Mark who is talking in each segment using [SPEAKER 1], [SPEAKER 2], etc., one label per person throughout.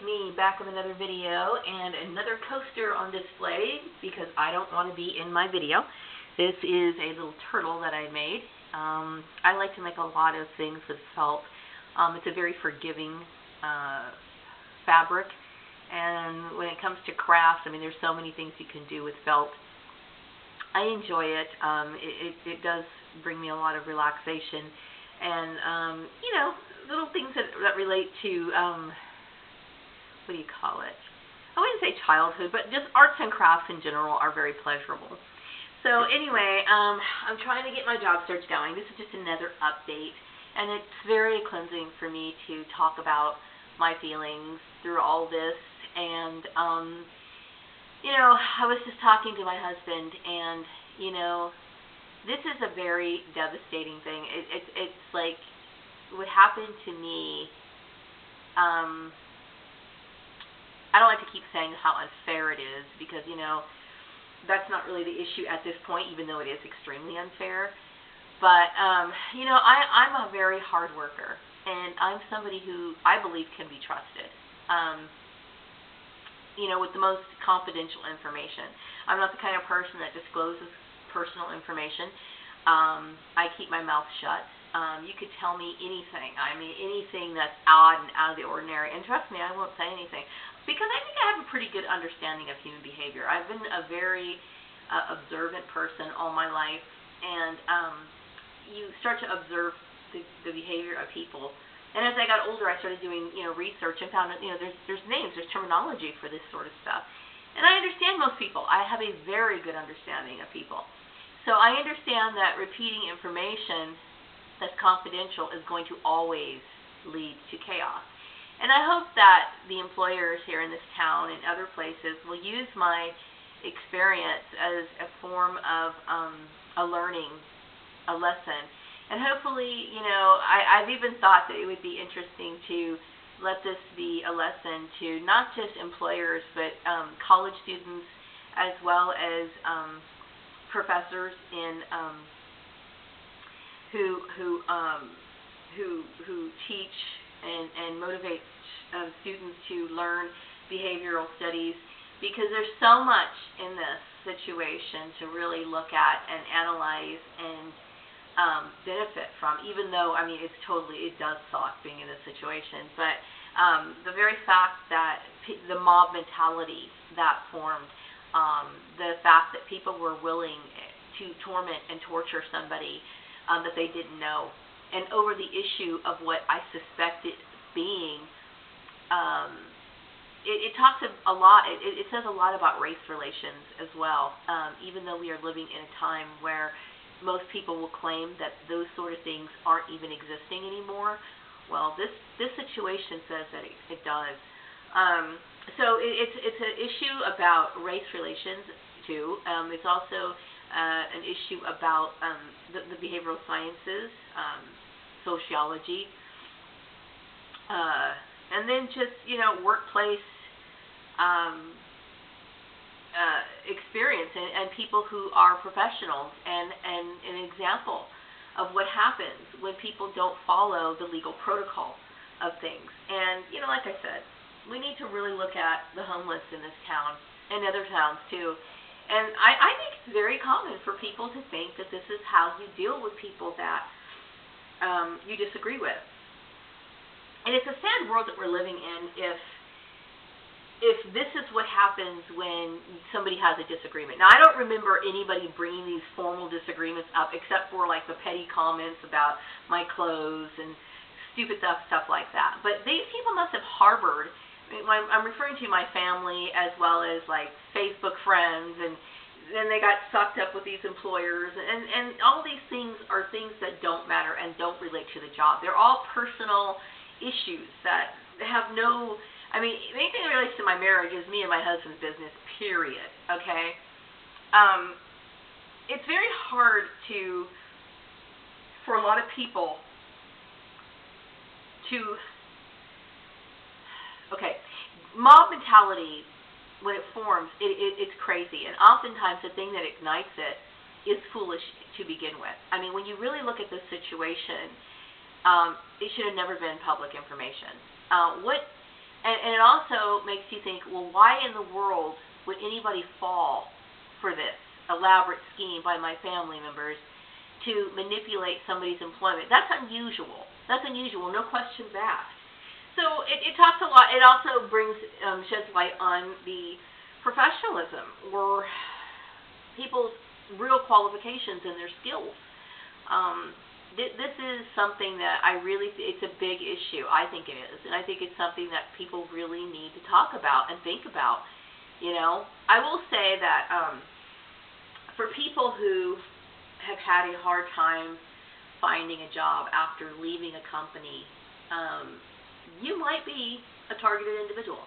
[SPEAKER 1] it's me back with another video and another coaster on display because I don't want to be in my video. This is a little turtle that I made. I like to make a lot of things with felt. It's a very forgiving fabric, and when it comes to crafts, I mean, there's so many things you can do with felt. I enjoy it. It does bring me a lot of relaxation, and you know, little things that relate to what do you call it? I wouldn't say childhood, but just arts and crafts in general are very pleasurable. So anyway, I'm trying to get my job search going. This is just another update, and it's very cleansing for me to talk about my feelings through all this. And you know, I was just talking to my husband, and you know, this is a very devastating thing. It's like what happened to me. I don't like to keep saying how unfair it is because, you know, that's not really the issue at this point, even though it is extremely unfair. But, you know, I'm a very hard worker, and I'm somebody who I believe can be trusted, you know, with the most confidential information. I'm not the kind of person that discloses personal information. I keep my mouth shut. You could tell me anything. I mean, anything that's odd and out of the ordinary. And trust me, I won't say anything. Because I think I have a pretty good understanding of human behavior. I've been a very observant person all my life. And you start to observe the behavior of people. And as I got older, I started doing, you know, research and found that, you know, there's names, there's terminology for this sort of stuff. And I understand most people. I have a very good understanding of people. So I understand that repeating information that's confidential is going to always lead to chaos. And I hope that the employers here in this town and other places will use my experience as a form of a learning, a lesson. And hopefully, you know, I've even thought that it would be interesting to let this be a lesson to not just employers, but college students as well as professors in who teach and motivate students to learn behavioral studies, because there's so much in this situation to really look at and analyze and benefit from, even though, I mean, it does suck being in this situation, but the very fact that the mob mentality that formed, the fact that people were willing to torment and torture somebody that they didn't know, and over the issue of what I suspected being, it talks a lot, it says a lot about race relations as well, even though we are living in a time where most people will claim that those sort of things aren't even existing anymore. Well, this situation says that it does. So it's an issue about race relations too. It's also an issue about the behavioral sciences, sociology, and then just, you know, workplace experience and people who are professionals, and an example of what happens when people don't follow the legal protocol of things. And, you know, like I said, we need to really look at the homeless in this town and other towns too. And I think it's very common for people to think that this is how you deal with people that you disagree with. And it's a sad world that we're living in if this is what happens when somebody has a disagreement. Now, I don't remember anybody bringing these formal disagreements up except for, like, the petty comments about my clothes and stupid stuff like that. But these people must have harbored, I'm referring to my family as well as, like, Facebook friends, and then they got sucked up with these employers, and all these things are things that don't matter and don't relate to the job. They're all personal issues that have no, I mean, anything that relates to my marriage is me and my husband's business, period, okay? It's very hard for a lot of people okay, mob mentality, when it forms, it's crazy, and oftentimes the thing that ignites it is foolish to begin with. I mean, when you really look at this situation, it should have never been public information. What And it also makes you think, well, why in the world would anybody fall for this elaborate scheme by my family members to manipulate somebody's employment? That's unusual. That's unusual, no questions asked. So it talks a lot. It also brings sheds light on the professionalism or people's real qualifications and their skills. This is something that I really, it's a big issue. I think it is. And I think it's something that people really need to talk about and think about. You know, I will say that for people who have had a hard time finding a job after leaving a company, you might be a targeted individual.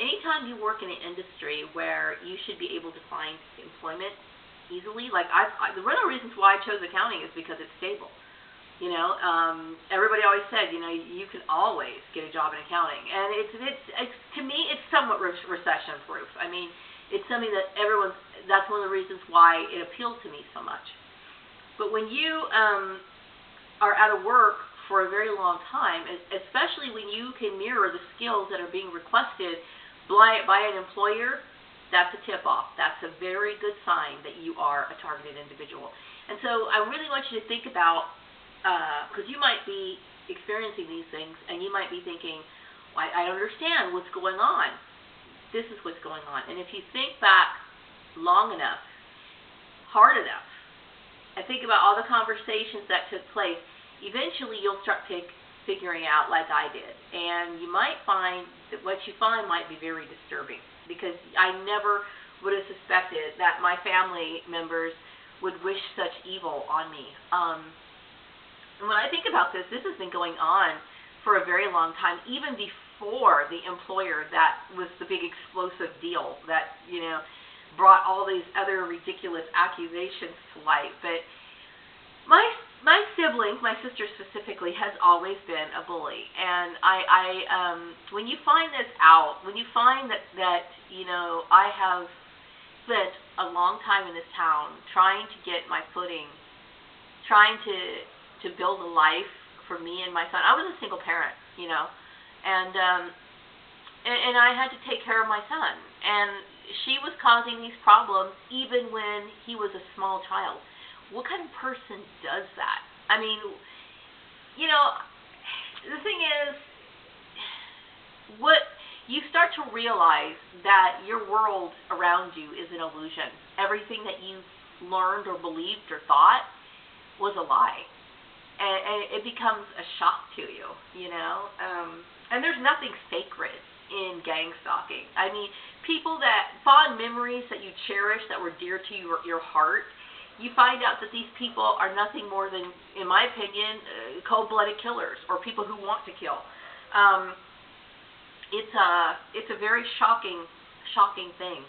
[SPEAKER 1] Anytime you work in an industry where you should be able to find employment easily, like one of the reasons why I chose accounting is because it's stable. You know, everybody always said, you know, you can always get a job in accounting, and it's to me, it's somewhat recession proof. I mean, it's something that that's one of the reasons why it appeals to me so much. But when you are out of work for a very long time, especially when you can mirror the skills that are being requested by an employer, that's a tip-off. That's a very good sign that you are a targeted individual. And so I really want you to think about, because you might be experiencing these things, and you might be thinking, well, I understand what's going on. This is what's going on. And if you think back long enough, hard enough, and think about all the conversations that took place, eventually you'll start figuring out like I did. And you might find that what you find might be very disturbing, because I never would have suspected that my family members would wish such evil on me. And when I think about this has been going on for a very long time, even before the employer that was the big explosive deal that, you know, brought all these other ridiculous accusations to light. But my siblings, my sister specifically, has always been a bully. And when you find this out, when you find that you know, I have spent a long time in this town trying to get my footing, trying to build a life for me and my son. I was a single parent, you know, and I had to take care of my son. And she was causing these problems even when he was a small child. What kind of person does that? I mean, you know, the thing is, what you start to realize that your world around you is an illusion. Everything that you learned or believed or thought was a lie. And it becomes a shock to you, you know. And there's nothing sacred in gang stalking. I mean, people that, fond memories that you cherish that were dear to your heart, you find out that these people are nothing more than, in my opinion, cold-blooded killers or people who want to kill. It's a very shocking thing,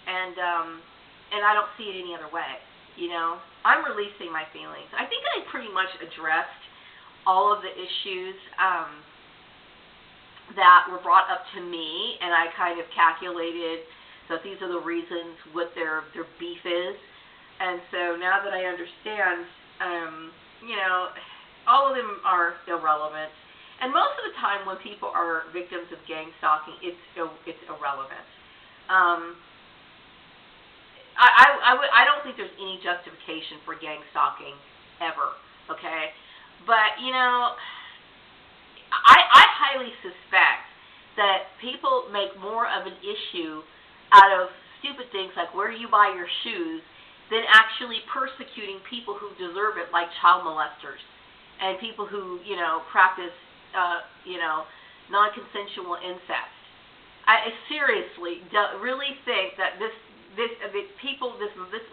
[SPEAKER 1] and I don't see it any other way. You know, I'm releasing my feelings. I think I pretty much addressed all of the issues that were brought up to me, and I kind of calculated that these are the reasons what their beef is. And so now that I understand, you know, all of them are irrelevant. And most of the time when people are victims of gang stalking, it's irrelevant. I don't think there's any justification for gang stalking ever, okay? But, you know, I highly suspect that people make more of an issue out of stupid things like where do you buy your shoes than actually persecuting people who deserve it, like child molesters and people who, you know, practice, you know, non-consensual incest. I seriously really think that this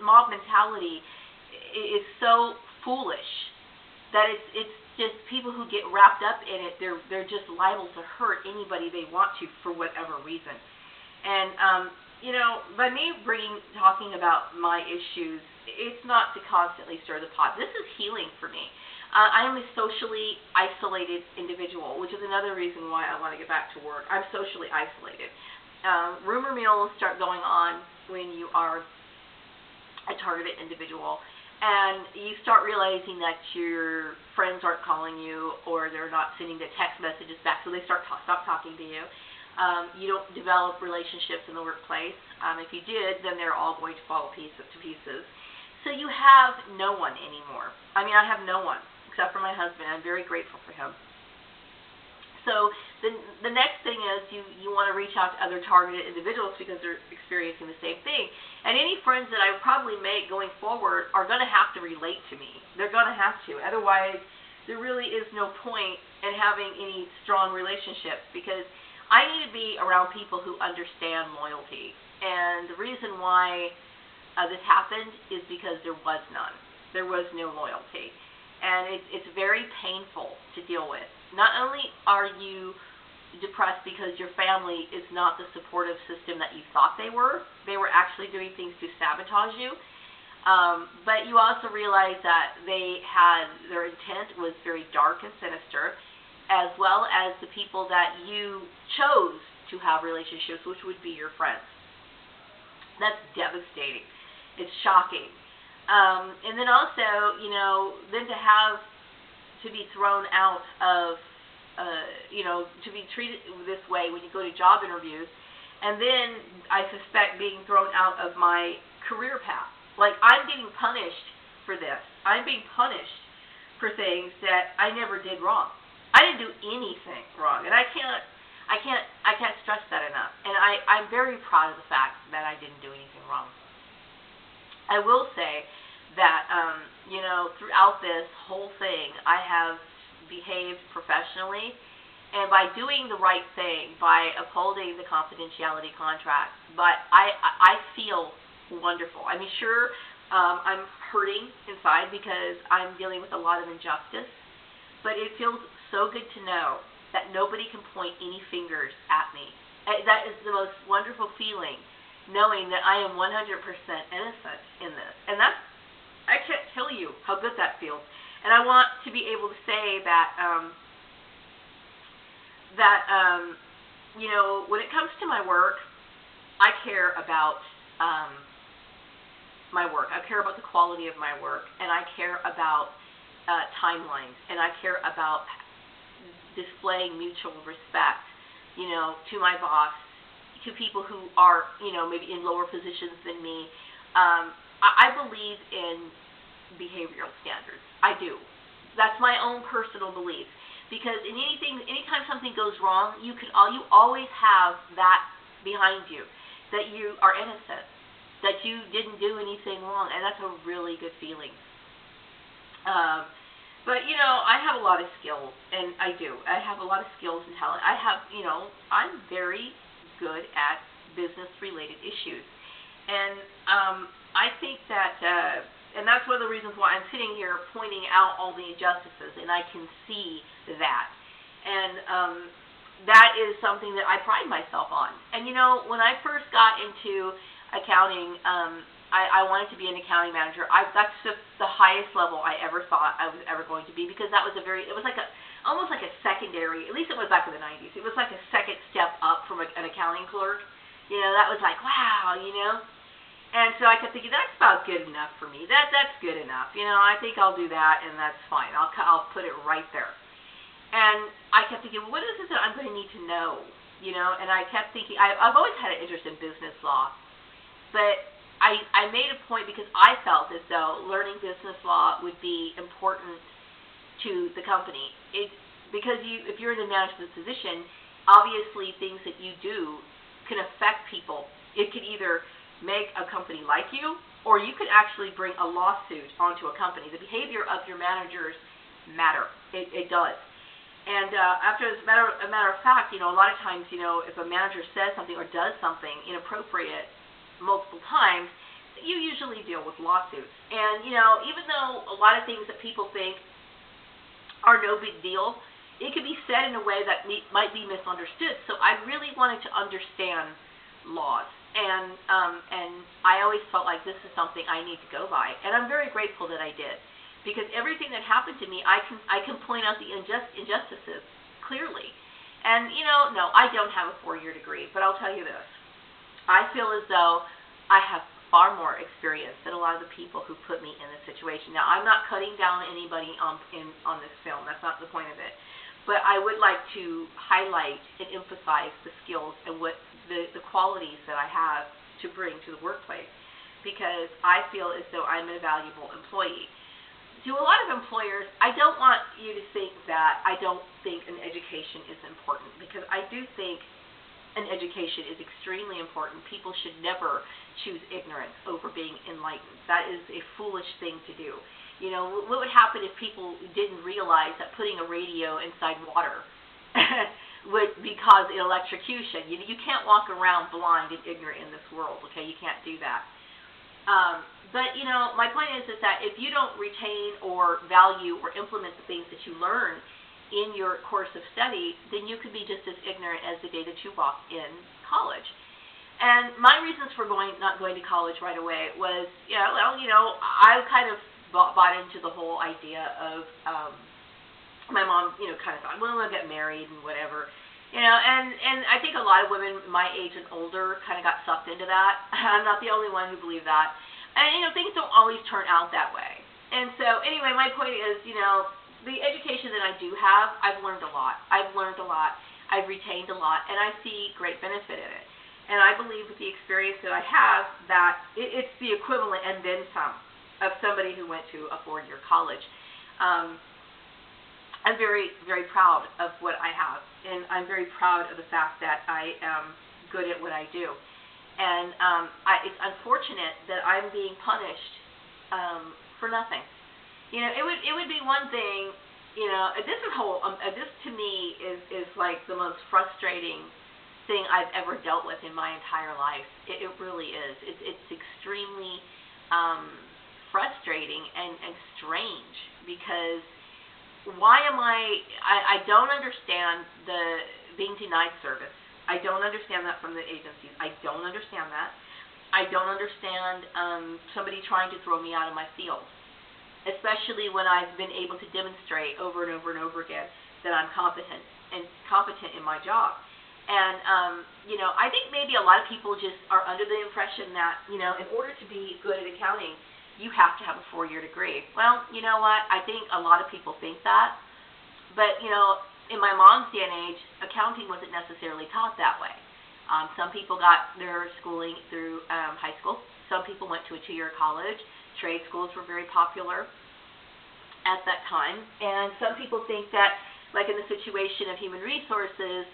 [SPEAKER 1] mob mentality is so foolish that it's just people who get wrapped up in it. They're just liable to hurt anybody they want to for whatever reason. And you know, by me talking about my issues, it's not to constantly stir the pot. This is healing for me. I am a socially isolated individual, which is another reason why I want to get back to work. I'm socially isolated. Rumor mills start going on when you are a targeted individual. and you start realizing that your friends aren't calling you, or they're not sending the text messages back, so they stop talking to you. You don't develop relationships in the workplace. If you did, then they're all going to fall to pieces. So you have no one anymore. I mean, I have no one except for my husband. I'm very grateful for him. So the next thing is you want to reach out to other targeted individuals because they're experiencing the same thing. And any friends that I would probably make going forward are going to have to relate to me. They're going to have to. Otherwise, there really is no point in having any strong relationships, because I need to be around people who understand loyalty. And the reason why this happened is because there was none. There was no loyalty. And it's very painful to deal with. Not only are you depressed because your family is not the supportive system that you thought they were actually doing things to sabotage you, but you also realize that their intent was very dark and sinister, as well as the people that you chose to have relationships, which would be your friends. That's devastating. It's shocking. And then also, then to be thrown out of, to be treated this way when you go to job interviews, and then I suspect being thrown out of my career path. Like, I'm getting punished for this. I'm being punished for things that I never did wrong. I didn't do anything wrong, and I can't stress that enough. And I'm very proud of the fact that I didn't do anything wrong. I will say that, throughout this whole thing, I have behaved professionally, and by doing the right thing, by upholding the confidentiality contract, but I feel wonderful. I mean, sure, I'm hurting inside because I'm dealing with a lot of injustice, but it feels so good to know that nobody can point any fingers at me. That is the most wonderful feeling, knowing that I am 100% innocent in this. And I can't tell you how good that feels. And I want to be able to say that, when it comes to my work, I care about my work. I care about the quality of my work, and I care about timelines, and I care about displaying mutual respect, to my boss, to people who are, maybe in lower positions than me. I believe in behavioral standards. I do. That's my own personal belief. Because anytime something goes wrong, you always have that behind you, that you are innocent, that you didn't do anything wrong, and that's a really good feeling. But I have a lot of skills, and I do. I have a lot of skills and talent. I'm very good at business-related issues, and I think that. And that's one of the reasons why I'm sitting here pointing out all the injustices, and I can see that. And that is something that I pride myself on. And, when I first got into accounting, I wanted to be an accounting manager. That's just the highest level I ever thought I was ever going to be, because that was it was like almost like a secondary, at least it was back in the 90s. It was like a second step up from an accounting clerk. That was like, wow, And so I kept thinking, that's about good enough for me. That's good enough. I think I'll do that, and that's fine. I'll put it right there. And I kept thinking, well, what is it that I'm going to need to know? And I kept thinking, I've always had an interest in business law, but I made a point because I felt as though learning business law would be important to the company. Because if you're in a management position, obviously things that you do can affect people. It could either make a company like you, or you could actually bring a lawsuit onto a company. The behavior of your managers matter. It does. And as a matter of fact, a lot of times, if a manager says something or does something inappropriate multiple times, you usually deal with lawsuits. And, even though a lot of things that people think are no big deal, it could be said in a way that might be misunderstood. So I really wanted to understand laws. And I always felt like this is something I need to go by. And I'm very grateful that I did. Because everything that happened to me, I can point out the injustices clearly. And, no, I don't have a 4-year degree, but I'll tell you this. I feel as though I have far more experience than a lot of the people who put me in this situation. Now, I'm not cutting down anybody on this film. That's not the point of it. But I would like to highlight and emphasize the skills and what the qualities that I have to bring to the workplace, because I feel as though I'm a valuable employee. To a lot of employers, I don't want you to think that I don't think an education is important, because I do think an education is extremely important. People should never choose ignorance over being enlightened. That is a foolish thing to do. You know, what would happen if people didn't realize that putting a radio inside water would cause electrocution? You can't walk around blind and ignorant in this world, okay? You can't do that. But, you know, my point is that if you don't retain or value or implement the things that you learn in your course of study, then you could be just as ignorant as the day that you walked in college. And my reasons for not going to college right away was, I kind of bought into the whole idea of, my mom, kind of thought, well, I'll get married and whatever. And I think a lot of women my age and older kind of got sucked into that. I'm not the only one who believed that. And, things don't always turn out that way. And so, anyway, my point is, the education that I do have, I've learned a lot. I've retained a lot, and I see great benefit in it. And I believe with the experience that I have that it's the equivalent and then some of somebody who went to a 4-year college. I'm very, very proud of what I have, and I'm very proud of the fact that I am good at what I do. And it's unfortunate that I'm being punished for nothing. It would be one thing. This to me is like the most frustrating thing I've ever dealt with in my entire life. It really is. It's extremely frustrating and strange, because why am I don't understand the being denied service. I don't understand that from the agencies. I don't understand that. I don't understand somebody trying to throw me out of my field, especially when I've been able to demonstrate over and over and over again that I'm competent in my job. And, I think maybe a lot of people just are under the impression that, in order to be good at accounting, you have to have a 4-year degree. Well, you know what? I think a lot of people think that. But, in my mom's day and age, accounting wasn't necessarily taught that way. Some people got their schooling through high school. Some people went to a 2-year college. Trade schools were very popular at that time. And some people think that, like in the situation of human resources,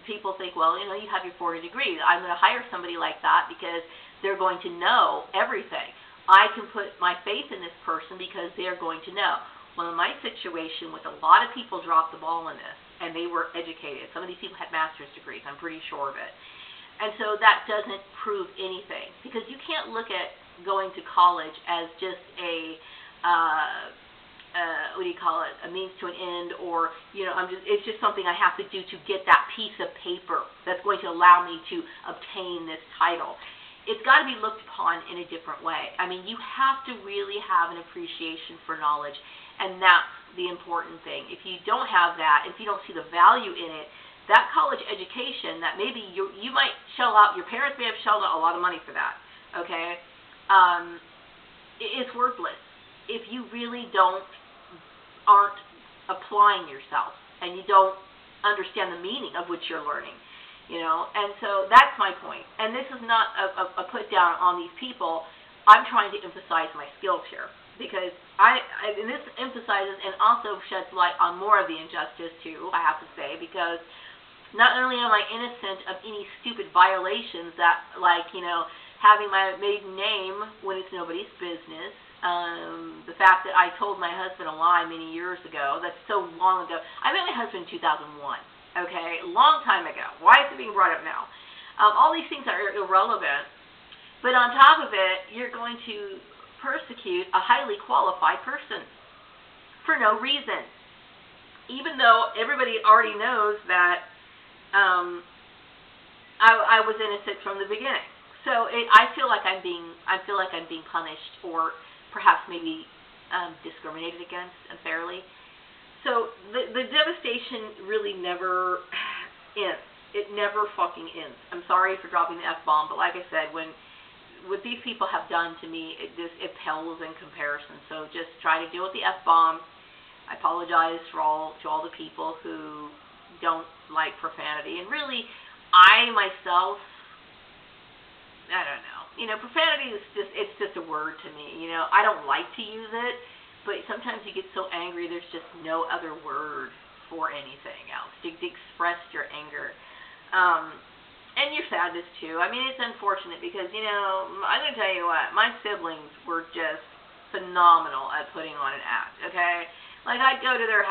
[SPEAKER 1] people think, well, you have your 4-year degree. I'm going to hire somebody like that because they're going to know everything. I can put my faith in this person because they're going to know. Well, in my situation, with a lot of people dropped the ball in this, and they were educated. Some of these people had master's degrees. I'm pretty sure of it. And so that doesn't prove anything, because you can't look at going to college as just a a means to an end, or it's just something I have to do to get that piece of paper that's going to allow me to obtain this title. It's got to be looked upon in a different way. I mean, you have to really have an appreciation for knowledge, and that's the important thing. If you don't have that, if you don't see the value in it, that college education that maybe you might shell out, your parents may have shelled out a lot of money for that, okay, it's worthless if you really aren't applying yourself, and you don't understand the meaning of what you're learning. And so that's my point. And this is not a put down on these people. I'm trying to emphasize my skills here, because and this emphasizes and also sheds light on more of the injustice too, I have to say, because not only am I innocent of any stupid violations that, having my maiden name when it's nobody's business, the fact that I told my husband a lie many years ago, that's so long ago. I met my husband in 2001. Okay, a long time ago. Why is it being brought up now? All these things are irrelevant, but on top of it, you're going to persecute a highly qualified person for no reason, even though everybody already knows that I was innocent from the beginning. So I feel like I'm being punished, or perhaps maybe discriminated against unfairly. So the devastation really never ends. It never fucking ends. I'm sorry for dropping the F-bomb, but like I said, when what these people have done to me, it pales in comparison. So just try to deal with the F-bomb. I apologize to all the people who don't like profanity. And really, I myself, I don't know. Profanity is it's just a word to me. I don't like to use it, but sometimes you get so angry there's just no other word for anything else to express your anger. And your sadness too. I mean, it's unfortunate because, I'm going to tell you what, my siblings were just phenomenal at putting on an act, okay? Like, I'd go to their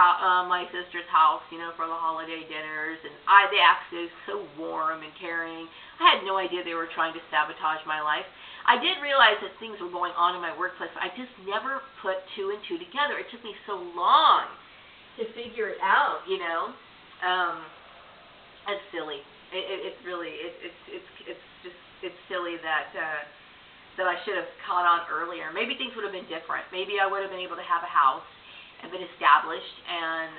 [SPEAKER 1] my sister's house, for the holiday dinners, and they acted so warm and caring. I had no idea they were trying to sabotage my life. I did realize that things were going on in my workplace, but I just never put two and two together. It took me so long to figure it out, It's silly. It's really it's silly that I should have caught on earlier. Maybe things would have been different. Maybe I would have been able to have a house and been established, and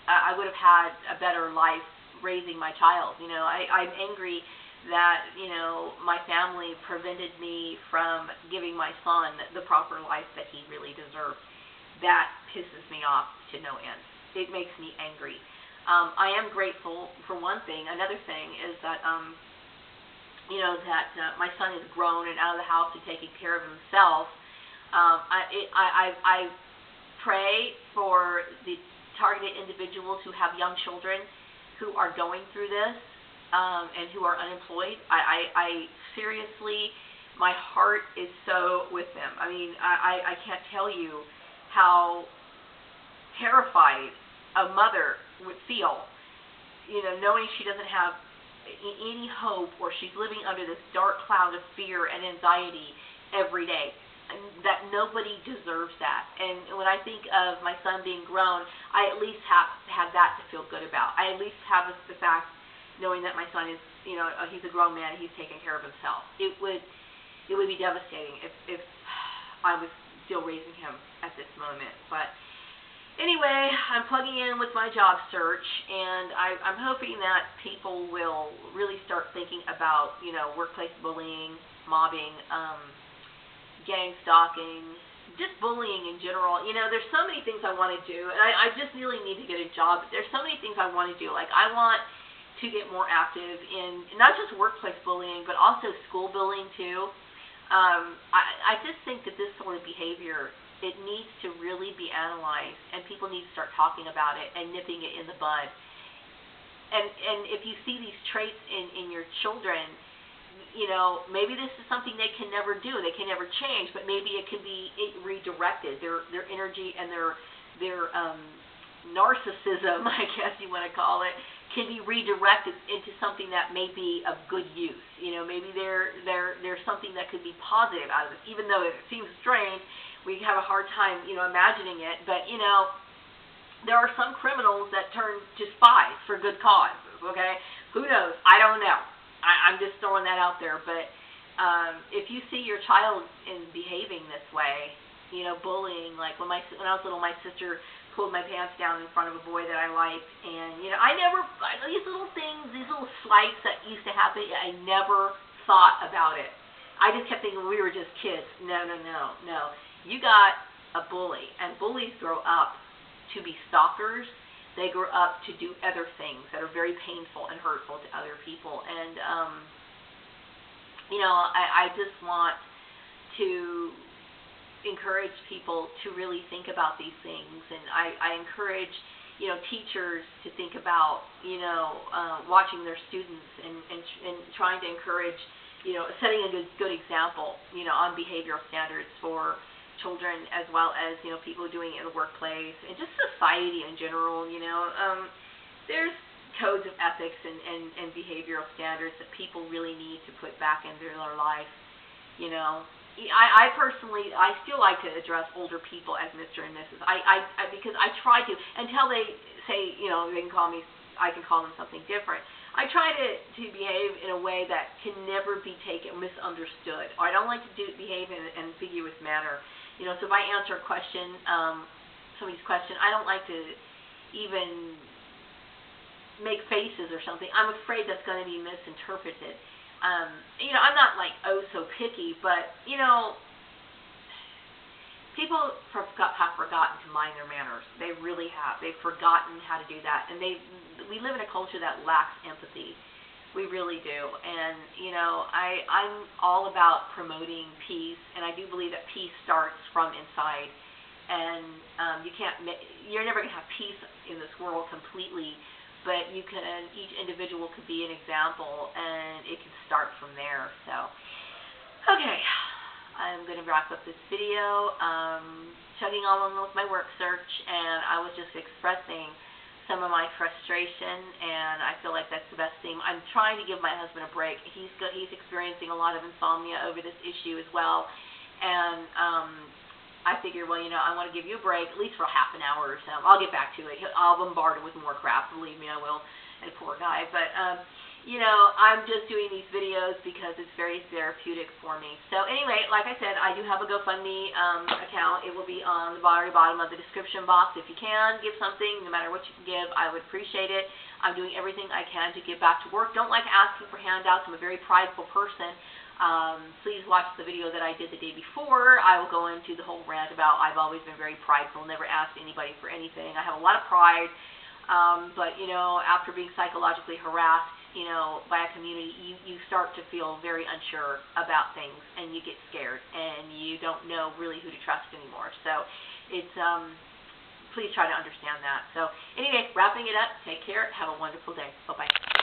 [SPEAKER 1] I would have had a better life raising my child. I'm angry that my family prevented me from giving my son the proper life that he really deserved. That pisses me off to no end. It makes me angry. I am grateful for one thing. Another thing is that, my son is grown and out of the house and taking care of himself. I pray for the targeted individuals who have young children who are going through this and who are unemployed. I seriously, my heart is so with them. I mean, I can't tell you how terrified a mother would feel, knowing she doesn't have any hope, or she's living under this dark cloud of fear and anxiety every day, and that nobody deserves that. And when I think of my son being grown, I at least have that to feel good about. I at least have the fact, knowing that my son is, he's a grown man, he's taking care of himself. It would be devastating if I was still raising him at this moment, but anyway, I'm plugging in with my job search, and I'm hoping that people will really start thinking about, workplace bullying, mobbing, gang stalking, just bullying in general. There's so many things I want to do, and I just really need to get a job. But there's so many things I want to do. Like, I want to get more active in not just workplace bullying, but also school bullying too. I just think that this sort of behavior, it needs to really be analyzed, and people need to start talking about it and nipping it in the bud. And if you see these traits in your children, maybe this is something they can never do, they can never change, but maybe it can be redirected. Their energy and their narcissism, I guess you want to call it, can be redirected into something that may be of good use. Maybe there's something that could be positive out of this, even though it seems strange. We have a hard time, imagining it, but, there are some criminals that turn to spies for good causes, okay? Who knows? I don't know. I'm just throwing that out there, but if you see your child behaving this way, bullying, like when I was little, my sister pulled my pants down in front of a boy that I liked, and, these little things, these little slights that used to happen, I never thought about it. I just kept thinking we were just kids. No. You got a bully, and bullies grow up to be stalkers. They grow up to do other things that are very painful and hurtful to other people. And, I just want to encourage people to really think about these things. And I encourage, teachers to think about, watching their students and trying to encourage, setting a good example, on behavioral standards for children, as well as, people doing it in the workplace and just society in general. There's codes of ethics and behavioral standards that people really need to put back into their life. I personally, I still like to address older people as Mr. and Mrs. Because I try to, until they say, they can call me, I can call them something different. I try to behave in a way that can never be taken misunderstood. Or I don't like to behave in an ambiguous manner. So if I answer a question, somebody's question, I don't like to even make faces or something. I'm afraid that's going to be misinterpreted. I'm not like, oh, so picky, but, people have forgotten to mind their manners. They really have. They've forgotten how to do that. And we live in a culture that lacks empathy. We really do. And, I'm all about promoting peace, and I do believe that peace starts from inside. And you're never going to have peace in this world completely, but each individual could be an example, and it can start from there. So, okay, I'm going to wrap up this video. Chugging along with my work search, and I was just expressing some of my frustration, and I feel like that's the best thing. I'm trying to give my husband a break. He's experiencing a lot of insomnia over this issue as well, and I figure, well, I want to give you a break, at least for half an hour or so. I'll get back to it. I'll bombard him with more crap. Believe me, I will. And poor guy. But, I'm just doing these videos because it's very therapeutic for me. So, anyway, like I said, I do have a GoFundMe account. It will be on the very bottom of the description box. If you can, give something, no matter what you can give, I would appreciate it. I'm doing everything I can to get back to work. Don't like asking for handouts. I'm a very prideful person. Please watch the video that I did the day before. I will go into the whole rant about I've always been very prideful, never asked anybody for anything. I have a lot of pride, but, after being psychologically harassed, by a community, you start to feel very unsure about things, and you get scared, and you don't know really who to trust anymore. So it's, please try to understand that. So anyway, wrapping it up, take care, have a wonderful day. Bye-bye.